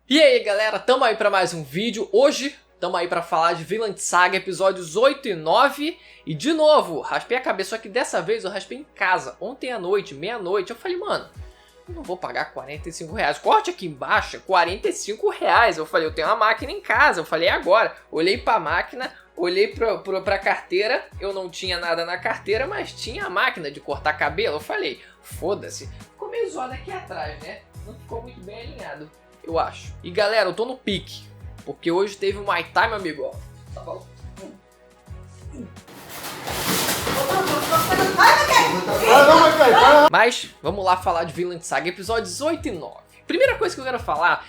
E aí galera, tamo aí pra mais um vídeo. Hoje tamo aí pra falar de Vinland Saga episódios 8 e 9. E de novo, raspei a cabeça, só que dessa vez eu raspei em casa. Ontem à noite, meia-noite, eu falei, mano, eu não vou pagar 45 reais. Corte aqui embaixo, 45 reais. Eu falei, eu tenho uma máquina em casa. Eu falei, agora. Olhei pra máquina, olhei pra carteira. Eu não tinha nada na carteira, mas tinha a máquina de cortar cabelo. Eu falei, foda-se. Ficou meio zoado aqui atrás, né? Não ficou muito bem alinhado, eu acho. E galera, eu tô no pique, porque hoje teve um Muay Thai, meu amigo, ó. Tá bom? Mas, vamos lá falar de Vinland Saga, episódios 8 e 9. Primeira coisa que eu quero falar,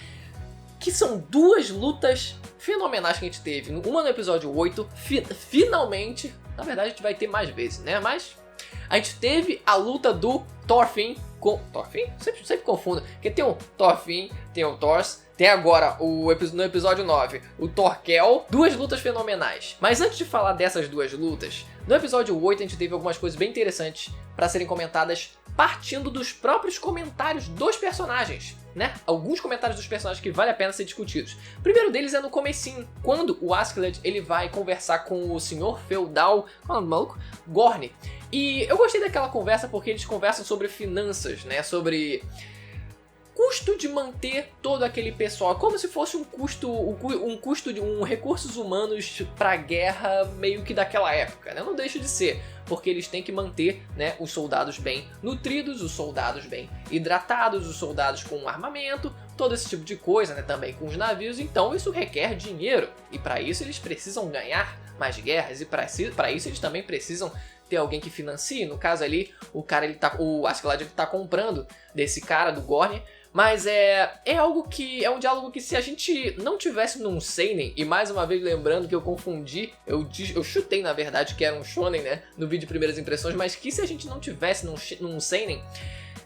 que são duas lutas fenomenais que a gente teve. Uma no episódio 8, finalmente, na verdade a gente vai ter mais vezes, né? Mas a gente teve a luta do Thorfinn com... Thorfinn? Sempre confundo. Porque tem o Thorfinn, tem o Thors, tem agora no episódio 9 o Thorkel. Duas lutas fenomenais. Mas antes de falar dessas duas lutas, no episódio 8 a gente teve algumas coisas bem interessantes para serem comentadas partindo dos próprios comentários dos personagens, né? Alguns comentários dos personagens que vale a pena ser discutidos. O primeiro deles é no comecinho, quando o Askeladd ele vai conversar com o senhor feudal, qual é o nome do maluco? Gorn. E eu gostei daquela conversa porque eles conversam sobre finanças, né? Sobre custo de manter todo aquele pessoal, como se fosse um custo de recursos humanos para guerra meio que daquela época, né? Não deixa de ser, porque eles têm que manter, né, os soldados bem nutridos, os soldados bem hidratados, os soldados com armamento, todo esse tipo de coisa, né? Também com os navios. Então isso requer dinheiro e para isso eles precisam ganhar mais guerras e para isso eles também precisam ter alguém que financie. No caso ali, o Askeladd ele tá comprando desse cara, do Gorn. Mas é um diálogo que se a gente não tivesse num seinen, e mais uma vez lembrando que eu confundi, eu chutei na verdade que era um shonen, né, no vídeo de primeiras impressões, mas que se a gente não tivesse num seinen,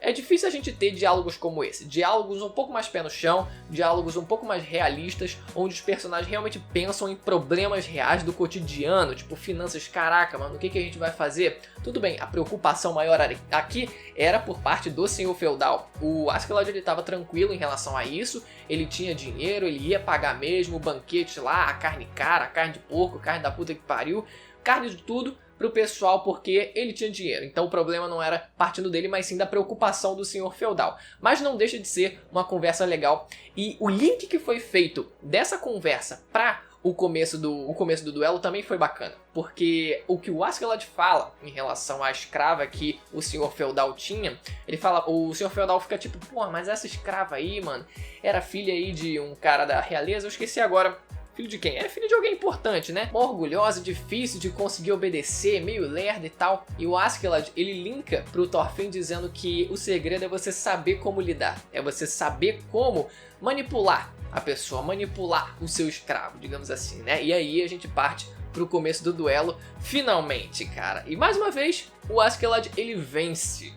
é difícil a gente ter diálogos como esse. Diálogos um pouco mais pé no chão, diálogos um pouco mais realistas, onde os personagens realmente pensam em problemas reais do cotidiano, tipo finanças. Caraca, mano, o que a gente vai fazer? Tudo bem, a preocupação maior aqui era por parte do senhor feudal. O Askeladd ele tava tranquilo em relação a isso, ele tinha dinheiro, ele ia pagar mesmo o banquete lá, a carne cara, a carne de porco, a carne da puta que pariu, carne de tudo pro pessoal porque ele tinha dinheiro. Então o problema não era partindo dele, mas sim da preocupação do senhor feudal. Mas não deixa de ser uma conversa legal. E o link que foi feito dessa conversa para o começo do duelo também foi bacana. Porque o que o Askeladd fala em relação à escrava que o senhor feudal tinha, ele fala, o senhor feudal fica tipo, pô, mas essa escrava aí, mano, era filha aí de um cara da realeza, eu esqueci agora. Filho de quem? Era filho de alguém importante, né? Orgulhosa, difícil de conseguir obedecer, meio lerda e tal. E o Askeladd, ele linka pro Thorfinn dizendo que o segredo é você saber como lidar. É você saber como manipular a pessoa, manipular o seu escravo, digamos assim, né? E aí a gente parte pro começo do duelo, finalmente, cara. E mais uma vez, o Askeladd, ele vence.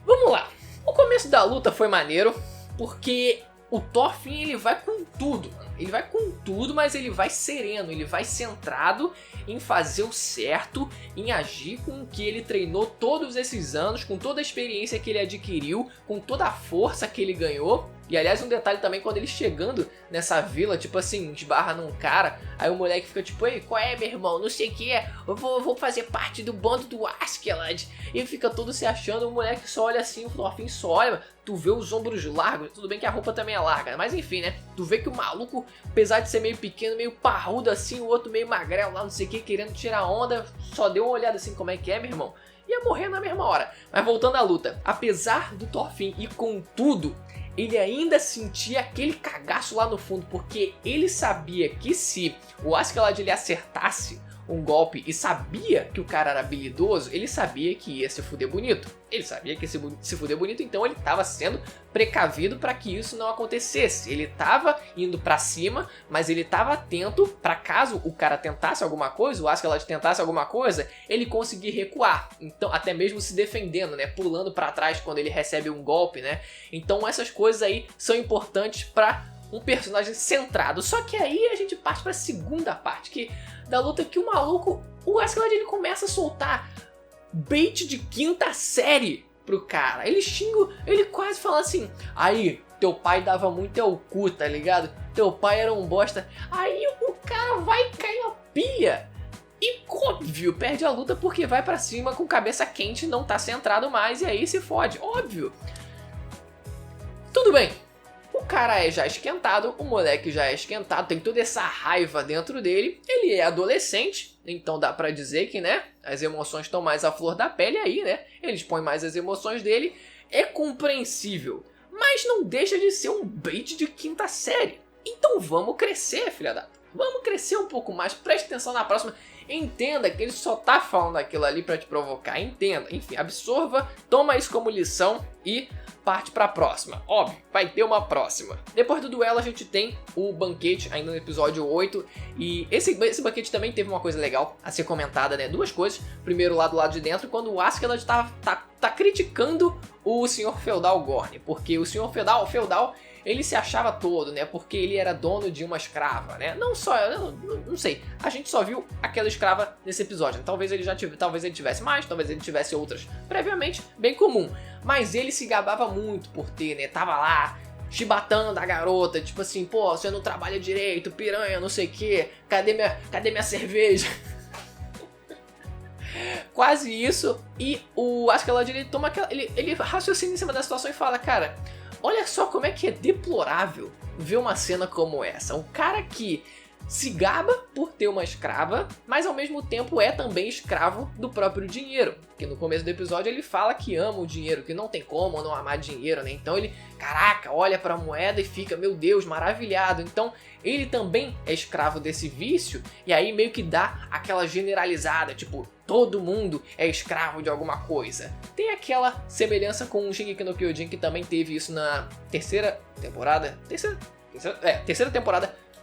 Vamos lá. O começo da luta foi maneiro, porque o Thorfinn, ele vai com tudo, mano. Ele vai com tudo, mas ele vai sereno, ele vai centrado em fazer o certo, em agir com o que ele treinou todos esses anos, com toda a experiência que ele adquiriu, com toda a força que ele ganhou. E aliás, um detalhe também, quando ele chegando nessa vila, tipo assim, esbarra num cara, aí o moleque fica tipo, ei, qual é, meu irmão, não sei o que, eu vou fazer parte do bando do Askeladd. E ele fica todo se achando, o moleque só olha assim, o Thorfinn só olha, tu vê os ombros largos, tudo bem que a roupa também é larga, mas enfim, né, tu vê que o maluco, apesar de ser meio pequeno, meio parrudo assim, o outro meio magrelo lá, não sei o que, querendo tirar onda, só deu uma olhada assim, como é que é, meu irmão? Ia morrer na mesma hora. Mas voltando à luta, apesar do Thorfinn ir com tudo, ele ainda sentia aquele cagaço lá no fundo, porque ele sabia que se o Askeladd ele acertasse um golpe e sabia que o cara era habilidoso, ele sabia que ia se fuder bonito. Ele sabia que ia se fuder bonito, então ele estava sendo precavido para que isso não acontecesse. Ele estava indo para cima, mas ele estava atento para caso o cara tentasse alguma coisa, o Askeladd tentasse alguma coisa, ele conseguir recuar. Então, até mesmo se defendendo, né, pulando para trás quando ele recebe um golpe, né? Então essas coisas aí são importantes para um personagem centrado. Só que aí a gente parte para a segunda parte da luta, que o maluco, o Askeladd, ele começa a soltar bait de quinta série pro cara. Ele xinga, ele quase fala assim, aí, teu pai dava muito ao cu, tá ligado? Teu pai era um bosta. Aí o cara vai cair na pilha. E óbvio, perde a luta porque vai pra cima com cabeça quente, não tá centrado mais e aí se fode, óbvio. Tudo bem, o cara é já esquentado, o moleque já é esquentado, tem toda essa raiva dentro dele, ele é adolescente, então dá pra dizer que, né, as emoções estão mais à flor da pele aí, né, ele expõe mais as emoções dele, é compreensível, mas não deixa de ser um bait de quinta série. Então vamos crescer, filha da... Vamos crescer um pouco mais, preste atenção na próxima. Entenda que ele só tá falando aquilo ali pra te provocar, entenda. Enfim, absorva, toma isso como lição e parte pra próxima. Óbvio, vai ter uma próxima. Depois do duelo a gente tem o banquete, ainda no episódio 8. E esse banquete também teve uma coisa legal a ser comentada, né? Duas coisas. Primeiro, lá do lado de dentro, quando o Askeladd tá criticando o Sr. Feudal Gorn. Porque o Sr. Feudal ele se achava todo, né? Porque ele era dono de uma escrava, né? Não só, não sei. A gente só viu aquela escrava nesse episódio. Talvez ele tivesse mais, talvez ele tivesse outras previamente, bem comum. Mas ele se gabava muito por ter, né? Tava lá chibatando a garota, tipo assim, pô, você não trabalha direito, piranha, não sei o quê. Cadê minha cerveja? Quase isso. E o Askeladd, ele toma aquela, ele raciocina em cima da situação e fala, cara, olha só como é que é deplorável ver uma cena como essa. Um cara que se gaba por ter uma escrava, mas ao mesmo tempo é também escravo do próprio dinheiro. Porque no começo do episódio ele fala que ama o dinheiro, que não tem como não amar dinheiro, né? Então ele, caraca, olha pra moeda e fica, meu Deus, maravilhado. Então ele também é escravo desse vício, e aí meio que dá aquela generalizada, tipo, todo mundo é escravo de alguma coisa. Tem aquela semelhança com o Shingeki no Kyojin, que também teve isso na terceira temporada,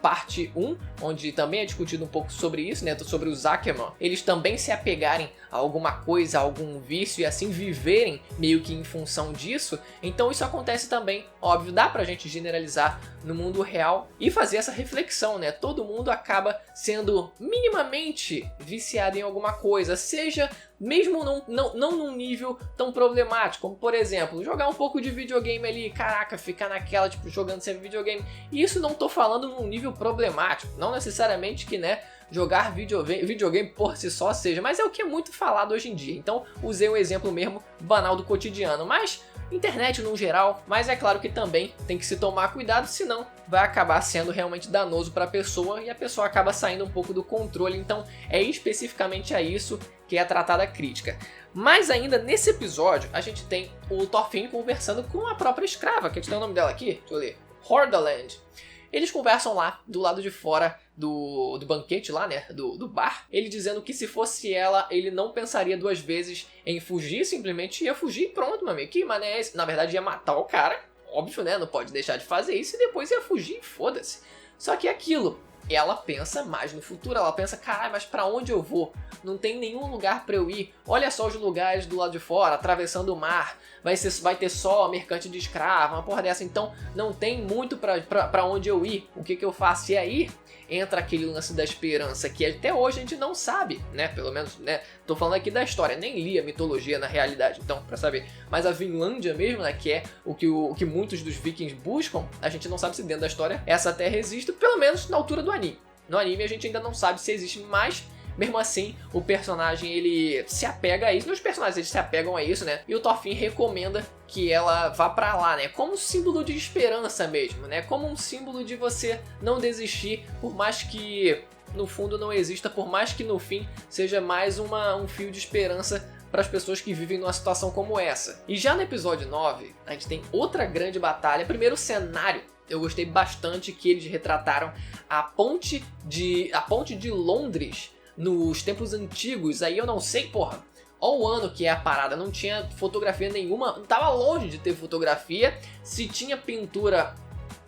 parte 1, onde também é discutido um pouco sobre isso, né, sobre os Akeman, eles também se apegarem a alguma coisa, a algum vício e assim viverem meio que em função disso. Então isso acontece também, óbvio, dá pra gente generalizar no mundo real e fazer essa reflexão, né, todo mundo acaba sendo minimamente viciado em alguma coisa, seja mesmo não num nível tão problemático, como por exemplo, jogar um pouco de videogame ali, caraca, ficar naquela, tipo, jogando sempre videogame. E isso não tô falando num nível problemático, não necessariamente que, né, jogar videogame por si só seja, mas é o que é muito falado hoje em dia. Então usei um exemplo mesmo banal do cotidiano, mas internet no geral, mas é claro que também tem que se tomar cuidado, senão vai acabar sendo realmente danoso para a pessoa e a pessoa acaba saindo um pouco do controle. Então é especificamente a isso que é tratada a crítica. Mas ainda nesse episódio a gente tem o Thorfinn conversando com a própria escrava, que a gente tem o nome dela aqui, deixa eu ler, Hordaland. Eles conversam lá do lado de fora do banquete lá, né, do bar. Ele dizendo que se fosse ela, ele não pensaria duas vezes em fugir, simplesmente ia fugir e pronto, meu amigo. Que mané é esse? Na verdade ia matar o cara, óbvio, né, não pode deixar de fazer isso, e depois ia fugir e foda-se. Só que aquilo, ela pensa mais no futuro, ela pensa, caralho, mas pra onde eu vou? Não tem nenhum lugar pra eu ir. Olha só os lugares do lado de fora, atravessando o mar. Vai ter só mercante de escravo, uma porra dessa. Então não tem muito pra onde eu ir. O que eu faço? E aí entra aquele lance da esperança que até hoje a gente não sabe, né? Pelo menos, né? Tô falando aqui da história, nem li a mitologia na realidade, então, pra saber. Mas a Vinlândia mesmo, né? Que é o que muitos dos vikings buscam, a gente não sabe se dentro da história essa terra existe, pelo menos na altura do anime. No anime a gente ainda não sabe se existe, mas mesmo assim, o personagem, ele se apega a isso. Os personagens, eles se apegam a isso, né? E o Thorfinn recomenda que ela vá pra lá, né? Como um símbolo de esperança mesmo, né? Como um símbolo de você não desistir, por mais que no fundo não exista, por mais que no fim seja mais um fio de esperança para as pessoas que vivem numa situação como essa. E já no episódio 9, a gente tem outra grande batalha. Primeiro, o cenário. Eu gostei bastante que eles retrataram a ponte de Londres nos tempos antigos. Aí eu não sei, porra, olha o ano que é a parada, não tinha fotografia nenhuma, tava longe de ter fotografia. Se tinha pintura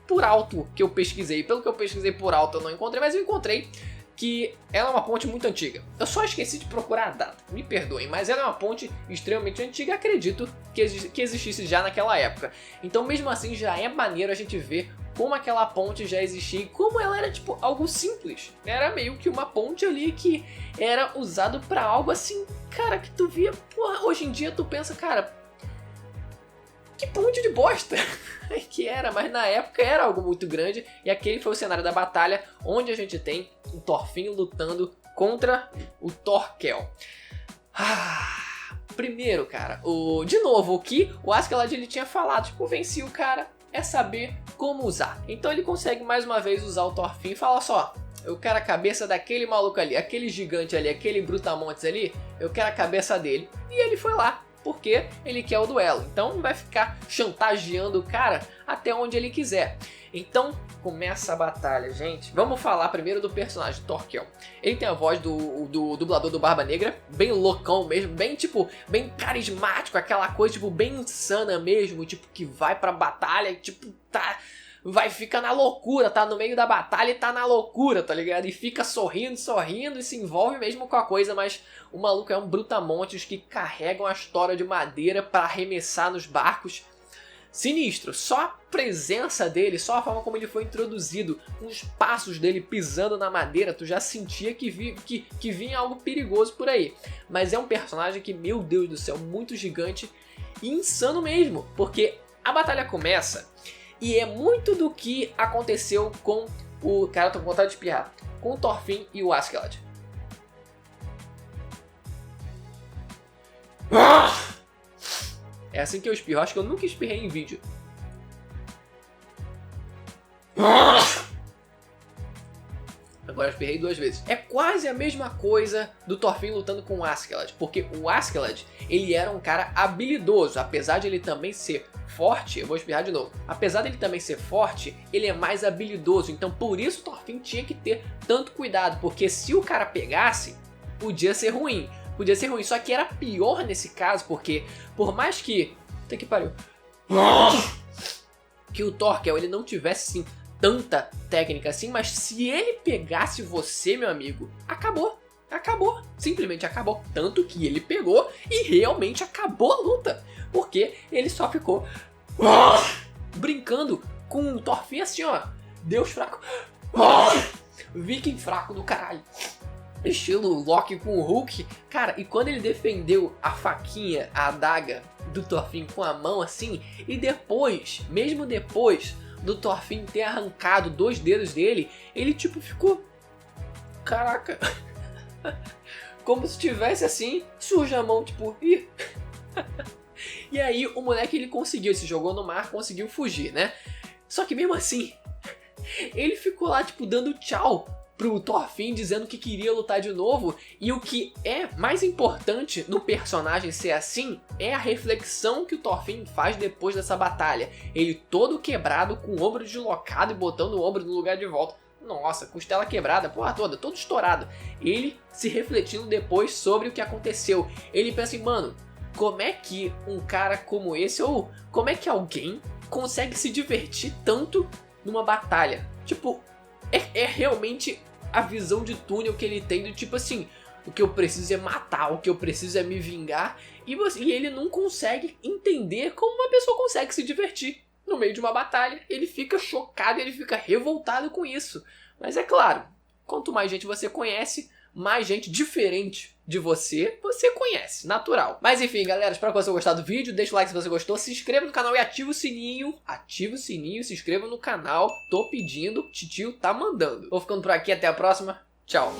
por alto, que eu pesquisei, pelo que eu pesquisei por alto eu não encontrei, mas eu encontrei que ela é uma ponte muito antiga. Eu só esqueci de procurar a data, me perdoem, mas ela é uma ponte extremamente antiga, acredito que existisse já naquela época. Então mesmo assim já é maneiro a gente ver como aquela ponte já existia e como ela era tipo algo simples. Era meio que uma ponte ali que era usado pra algo assim, cara, que tu via, porra, hoje em dia tu pensa, cara, que ponte de bosta que era, mas na época era algo muito grande, e aquele foi o cenário da batalha onde a gente tem o Thorfinn lutando contra o Thorkel. Primeiro, cara, de novo, o que o Askeladd ele tinha falado, tipo, venci o cara, é saber como usar. Então ele consegue mais uma vez usar o Thorfinn e fala só, eu quero a cabeça daquele maluco ali, aquele gigante ali, aquele brutamontes ali, eu quero a cabeça dele. E ele foi lá, porque ele quer o duelo. Então vai ficar chantageando o cara até onde ele quiser. Então começa a batalha, gente. Vamos falar primeiro do personagem, Thorkel. Ele tem a voz do dublador do Barba Negra, bem loucão mesmo, bem tipo, bem carismático, aquela coisa tipo bem insana mesmo, tipo que vai pra batalha, tipo vai ficar na loucura, tá no meio da batalha e tá na loucura, tá ligado? E fica sorrindo e se envolve mesmo com a coisa, mas o maluco é um brutamontes que carrega uma história de madeira pra arremessar nos barcos. Sinistro, só a presença dele, só a forma como ele foi introduzido, com os passos dele pisando na madeira, tu já sentia que vinha algo perigoso por aí. Mas é um personagem que, meu Deus do céu, muito gigante e insano mesmo, porque a batalha começa e é muito do que aconteceu com o... Cara, eu tô com vontade de espirrar. Com o Thorfinn e o Askeladd. É assim que eu espirro. Acho que eu nunca espirrei em vídeo. Agora eu espirrei 2 vezes. É quase a mesma coisa do Thorfinn lutando com o Askeladd. Porque o Askeladd, ele era um cara habilidoso. Apesar de ele também ser forte, eu vou espirrar de novo. Apesar dele também ser forte, ele é mais habilidoso. Então por isso o Thorfinn tinha que ter tanto cuidado. Porque se o cara pegasse, podia ser ruim. Podia ser ruim, só que era pior nesse caso, porque por mais que... Puta que pariu. Que o Thorkel, ele não tivesse, assim, tanta técnica assim, mas se ele pegasse você, meu amigo, acabou. Acabou. Simplesmente acabou. Tanto que ele pegou e realmente acabou a luta. Porque ele só ficou brincando com o Thorfinn assim, ó. Deus fraco. Viking fraco do caralho. Estilo Loki com o Hulk. Cara, e quando ele defendeu a faquinha, a adaga do Thorfinn com a mão assim, e depois, mesmo depois do Thorfinn ter arrancado 2 dedos dele, ele tipo ficou... Caraca. Como se tivesse assim, surge a mão tipo... Ih. E aí o moleque ele conseguiu, se jogou no mar, conseguiu fugir, né? Só que mesmo assim, ele ficou lá tipo dando tchau pro Thorfinn, dizendo que queria lutar de novo. E o que é mais importante no personagem ser assim é a reflexão que o Thorfinn faz depois dessa batalha. Ele todo quebrado, com o ombro deslocado e botando o ombro no lugar de volta. Nossa, costela quebrada, porra toda, todo estourado. Ele se refletindo depois sobre o que aconteceu. Ele pensa assim, mano, como é que um cara como esse, ou como é que alguém consegue se divertir tanto numa batalha? Tipo, é realmente a visão de túnel que ele tem do tipo assim, o que eu preciso é matar, o que eu preciso é me vingar, e ele não consegue entender como uma pessoa consegue se divertir no meio de uma batalha. Ele fica chocado, ele fica revoltado com isso. Mas é claro, quanto mais gente você conhece, mais gente diferente de você conhece, natural. Mas enfim, galera, espero que você tenha gostado do vídeo. Deixa o like se você gostou, se inscreva no canal e ativa o sininho. Ativa o sininho, se inscreva no canal. Tô pedindo, titio tá mandando. Vou ficando por aqui, até a próxima. Tchau.